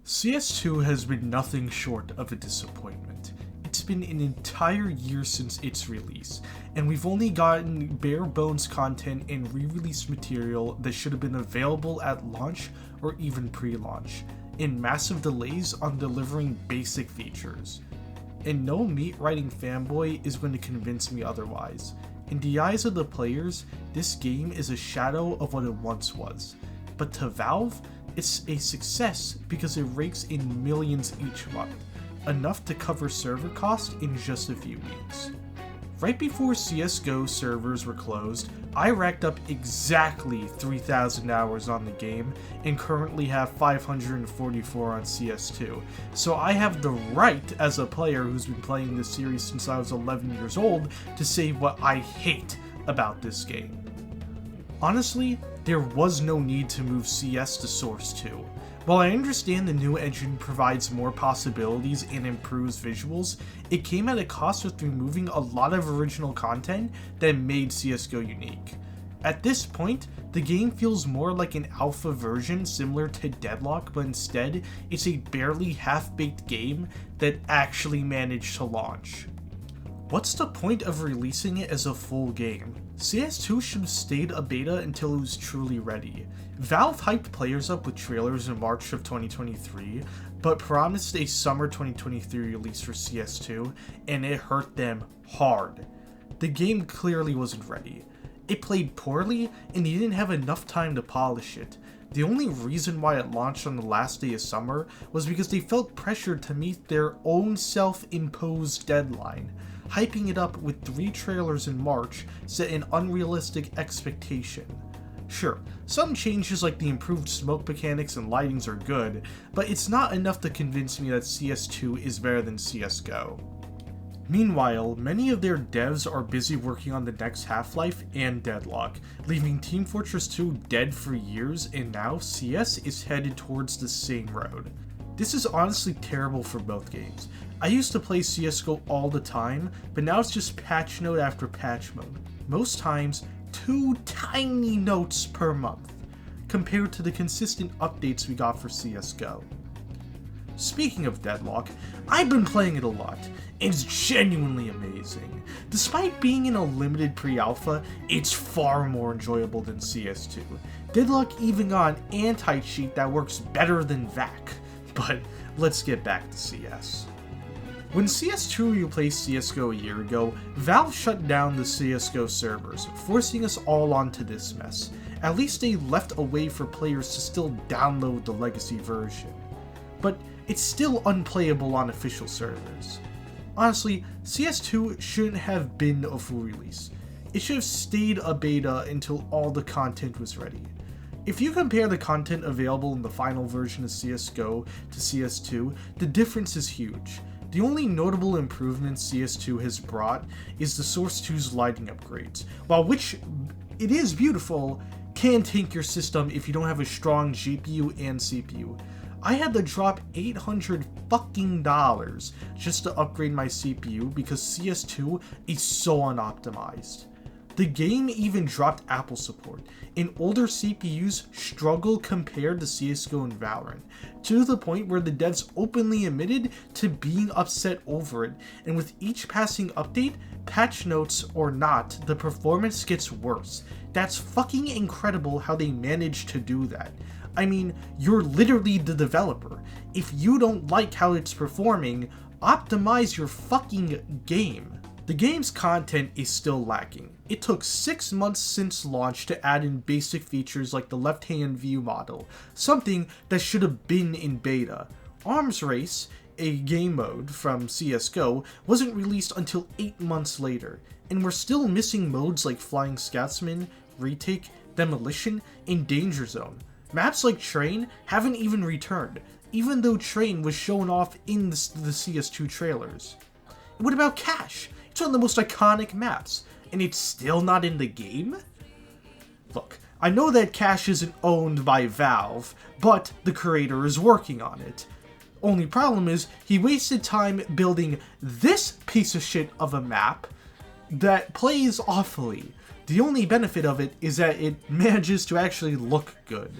CS2 has been nothing short of a disappointment. It's been an entire year since its release, and we've only gotten bare bones content and re-release material that should have been available at launch or even pre-launch, and massive delays on delivering basic features. And no meat-riding fanboy is going to convince me otherwise. In the eyes of the players, this game is a shadow of what it once was. But to Valve, it's a success because it rakes in millions each month, enough to cover server costs in just a few weeks. Right before CSGO servers were closed, I racked up exactly 3,000 hours on the game and currently have 544 on CS2, so I have the right as a player who's been playing this series since I was 11 years old to say what I hate about this game. Honestly, there was no need to move CS to Source 2. While I understand the new engine provides more possibilities and improves visuals, it came at a cost with removing a lot of original content that made CSGO unique. At this point, the game feels more like an alpha version similar to Deadlock, but instead, it's a barely half-baked game that actually managed to launch. What's the point of releasing it as a full game? CS2 should have stayed a beta until it was truly ready. Valve hyped players up with trailers in March of 2023, but promised a summer 2023 release for CS2, and it hurt them hard. The game clearly wasn't ready. It played poorly, and they didn't have enough time to polish it. The only reason why it launched on the last day of summer was because they felt pressured to meet their own self-imposed deadline. Hyping it up with 3 trailers in March set an unrealistic expectation. Sure, some changes like the improved smoke mechanics and lightings are good, but it's not enough to convince me that CS2 is better than CSGO. Meanwhile, many of their devs are busy working on the next Half-Life and Deadlock, leaving Team Fortress 2 dead for years, and now CS is headed towards the same road. This is honestly terrible for both games. I used to play CSGO all the time, but now it's just patch note after patch mode. Most times, 2 tiny notes per month, compared to the consistent updates we got for CSGO. Speaking of Deadlock, I've been playing it a lot, and it's genuinely amazing. Despite being in a limited pre-alpha, it's far more enjoyable than CS2. Deadlock even got an anti-cheat that works better than VAC. But let's get back to CS. When CS2 replaced CSGO a year ago, Valve shut down the CSGO servers, forcing us all onto this mess. At least they left a way for players to still download the legacy version. But it's still unplayable on official servers. Honestly, CS2 shouldn't have been a full release. It should have stayed a beta until all the content was ready. If you compare the content available in the final version of CSGO to CS2, the difference is huge. The only notable improvements CS2 has brought is the Source 2's lighting upgrades, while which it is beautiful, can tank your system if you don't have a strong GPU and CPU. I had to drop $800 fucking dollars just to upgrade my CPU because CS2 is so unoptimized. The game even dropped Apple support, and older CPUs struggle compared to CSGO and Valorant, to the point where the devs openly admitted to being upset over it, and with each passing update, patch notes or not, the performance gets worse. That's fucking incredible how they managed to do that. I mean, you're literally the developer. If you don't like how it's performing, optimize your fucking game. The game's content is still lacking. It took 6 months since launch to add in basic features like the left-hand view model, something that should have been in beta. Arms Race, a game mode from CSGO, wasn't released until 8 months later, and we're still missing modes like Flying Scotsman, Retake, Demolition, and Danger Zone. Maps like Train haven't even returned, even though Train was shown off in the CS2 trailers. And what about Cache? It's one of the most iconic maps, and it's still not in the game? Look, I know that Cache isn't owned by Valve, but the creator is working on it. Only problem is, he wasted time building this piece of shit of a map that plays awfully. The only benefit of it is that it manages to actually look good.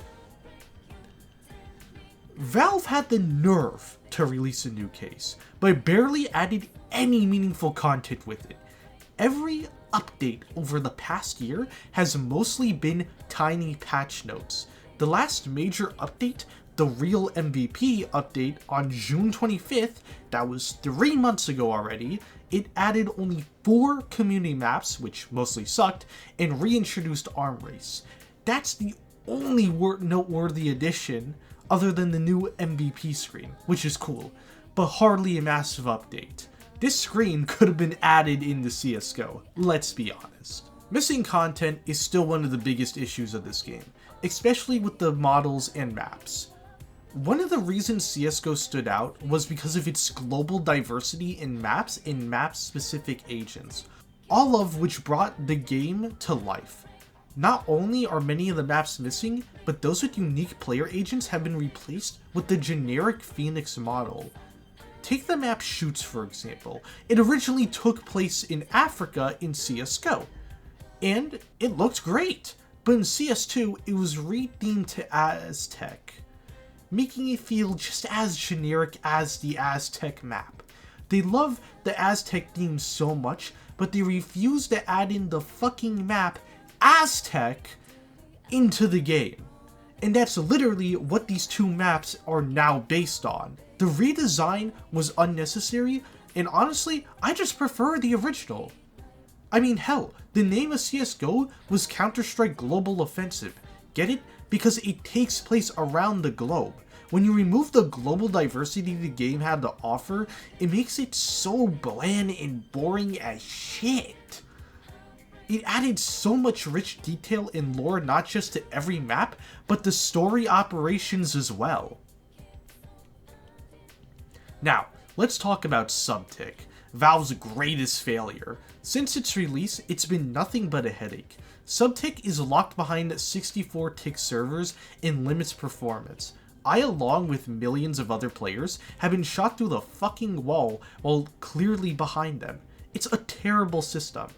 Valve had the nerve to release a new case, but barely added any meaningful content with it. Every update over the past year has mostly been tiny patch notes. The last major update, the Real MVP update on June 25th, that was 3 months ago already, it added only 4 community maps, which mostly sucked, and reintroduced Arm Race. That's the only noteworthy addition other than the new MVP screen, which is cool, but hardly a massive update. This screen could have been added into CSGO, let's be honest. Missing content is still one of the biggest issues of this game, especially with the models and maps. One of the reasons CSGO stood out was because of its global diversity in maps and map-specific agents, all of which brought the game to life. Not only are many of the maps missing, but those with unique player agents have been replaced with the generic Phoenix model. Take the map Shoots for example. It originally took place in Africa in CSGO, and it looked great, but in CS2 it was rethemed to Aztec, making it feel just as generic as the Aztec map. They love the Aztec theme so much, but they refuse to add in the fucking map Aztec into the game. And that's literally what these two maps are now based on. The redesign was unnecessary, and honestly, I just prefer the original. I mean, hell, the name of CSGO was Counter-Strike Global Offensive. Get it? Because it takes place around the globe. When you remove the global diversity the game had to offer, it makes it so bland and boring as shit. It added so much rich detail and lore not just to every map, but the story operations as well. Now, let's talk about Subtick, Valve's greatest failure. Since its release, it's been nothing but a headache. Subtick is locked behind 64 tick servers and limits performance. I, along with millions of other players, have been shot through the fucking wall while clearly behind them. It's a terrible system.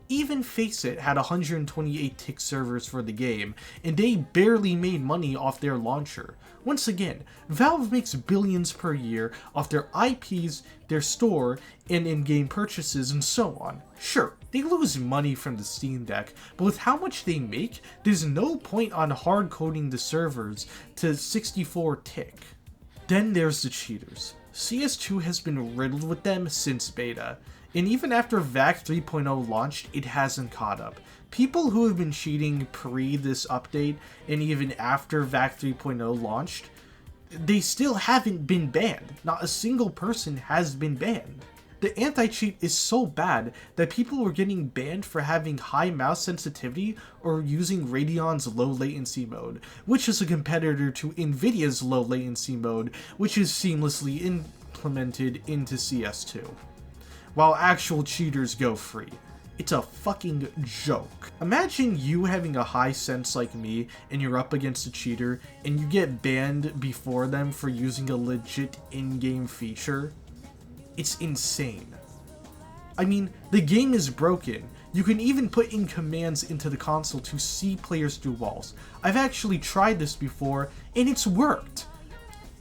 Even Faceit had 128 tick servers for the game, and they barely made money off their launcher. Once again, Valve makes billions per year off their IPs, their store, and in-game purchases, and so on. Sure, they lose money from the Steam Deck, but with how much they make, there's no point on hard-coding the servers to 64 tick. Then there's the cheaters. CS2 has been riddled with them since beta. And even after VAC 3.0 launched, it hasn't caught up. People who have been cheating pre this update, and even after VAC 3.0 launched, they still haven't been banned. Not a single person has been banned. The anti-cheat is so bad that people were getting banned for having high mouse sensitivity or using Radeon's low latency mode, which is a competitor to Nvidia's low latency mode, which is seamlessly implemented into CS2. While actual cheaters go free. It's a fucking joke. Imagine you having a high sense like me and you're up against a cheater and you get banned before them for using a legit in-game feature. It's insane. I mean, the game is broken. You can even put in commands into the console to see players through walls. I've actually tried this before and it's worked.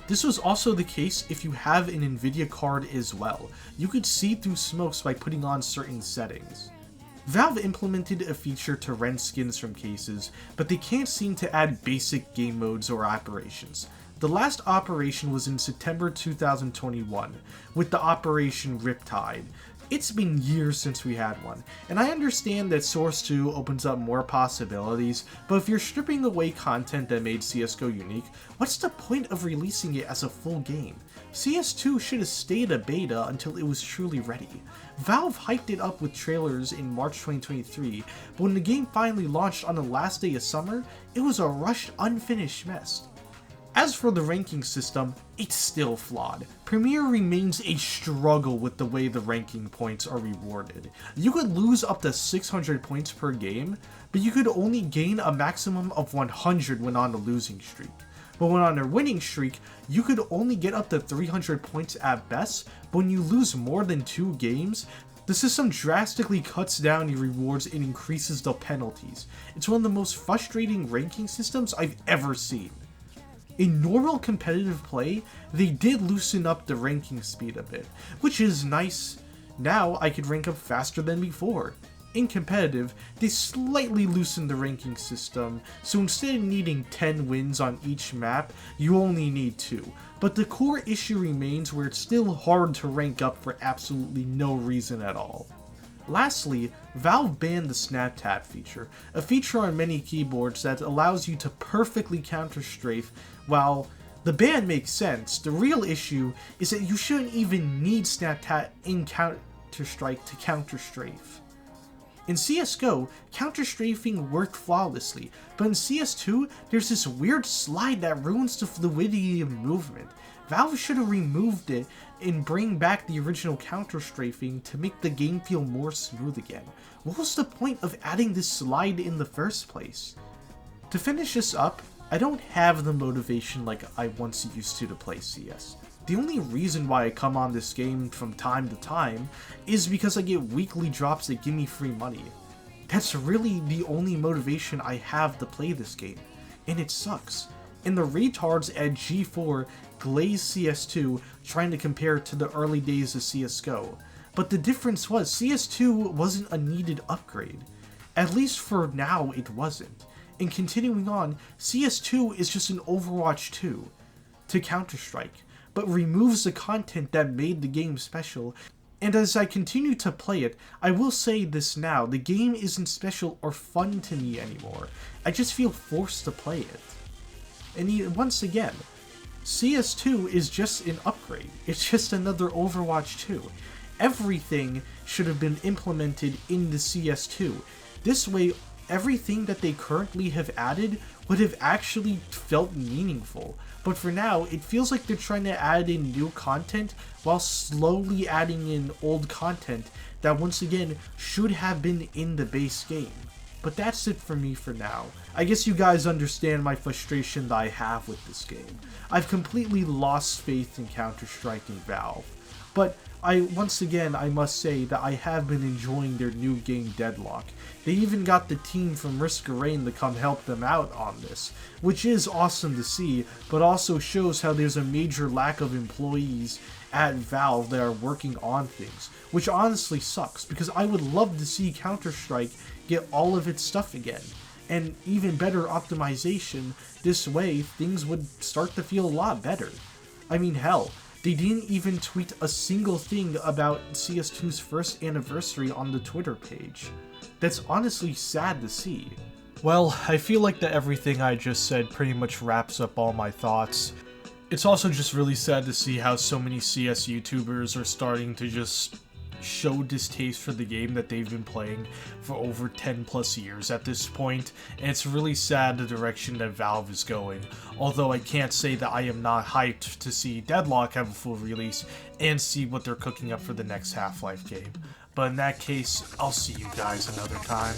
This was also the case if you have an Nvidia card as well. You could see through smokes by putting on certain settings. Valve implemented a feature to rent skins from cases, but they can't seem to add basic game modes or operations. The last operation was in September 2021, with the Operation Riptide. It's been years since we had one, and I understand that Source 2 opens up more possibilities, but if you're stripping away content that made CSGO unique, what's the point of releasing it as a full game? CS2 should have stayed a beta until it was truly ready. Valve hyped it up with trailers in March 2023, but when the game finally launched on the last day of summer, it was a rushed, unfinished mess. As for the ranking system, it's still flawed. Premier remains a struggle with the way the ranking points are rewarded. You could lose up to 600 points per game, but you could only gain a maximum of 100 when on a losing streak. But when on a winning streak, you could only get up to 300 points at best, but when you lose more than 2 games, the system drastically cuts down your rewards and increases the penalties. It's one of the most frustrating ranking systems I've ever seen. In normal competitive play, they did loosen up the ranking speed a bit, which is nice. Now I could rank up faster than before. In competitive, they slightly loosened the ranking system, so instead of needing 10 wins on each map, you only need 2. But the core issue remains where it's still hard to rank up for absolutely no reason at all. Lastly, Valve banned the snap tap feature, a feature on many keyboards that allows you to perfectly counter-strafe. While the ban makes sense, the real issue is that you shouldn't even need snap tap in Counter-Strike to counter-strafe. In CSGO, counter-strafing worked flawlessly, but in CS2, there's this weird slide that ruins the fluidity of movement. Valve should have removed it and bring back the original counter-strafing to make the game feel more smooth again. What was the point of adding this slide in the first place? To finish this up, I don't have the motivation like I once used to play CS. The only reason why I come on this game from time to time is because I get weekly drops that give me free money. That's really the only motivation I have to play this game, and it sucks. And the retards at G4 glaze CS2 trying to compare it to the early days of CSGO. But the difference was CS2 wasn't a needed upgrade. At least for now it wasn't. And continuing on, CS2 is just an Overwatch 2 to Counter-Strike, but removes the content that made the game special. And as I continue to play it, I will say this now, the game isn't special or fun to me anymore. I just feel forced to play it. And once again, CS2 is just an upgrade. It's just another Overwatch 2. Everything should have been implemented in the CS2. This way, everything that they currently have added would have actually felt meaningful. But for now, it feels like they're trying to add in new content while slowly adding in old content that once again should have been in the base game. But that's it for me for now. I guess you guys understand my frustration that I have with this game. I've completely lost faith in Counter-Strike and Valve. But once again, I must say that I have been enjoying their new game Deadlock. They even got the team from Risk of Rain to come help them out on this, which is awesome to see, but also shows how there's a major lack of employees at Valve that are working on things, which honestly sucks, because I would love to see Counter-Strike get all of its stuff again, and even better optimization. This way, things would start to feel a lot better. I mean, hell, they didn't even tweet a single thing about CS2's first anniversary on the Twitter page. That's honestly sad to see. Well, I feel like that everything I just said pretty much wraps up all my thoughts. It's also just really sad to see how so many CS YouTubers are starting to just show distaste for the game that they've been playing for over 10 plus years at this point, and it's really sad the direction that Valve is going. Although I can't say that I am not hyped to see Deadlock have a full release and see what they're cooking up for the next Half-Life game. But in that case, I'll see you guys another time.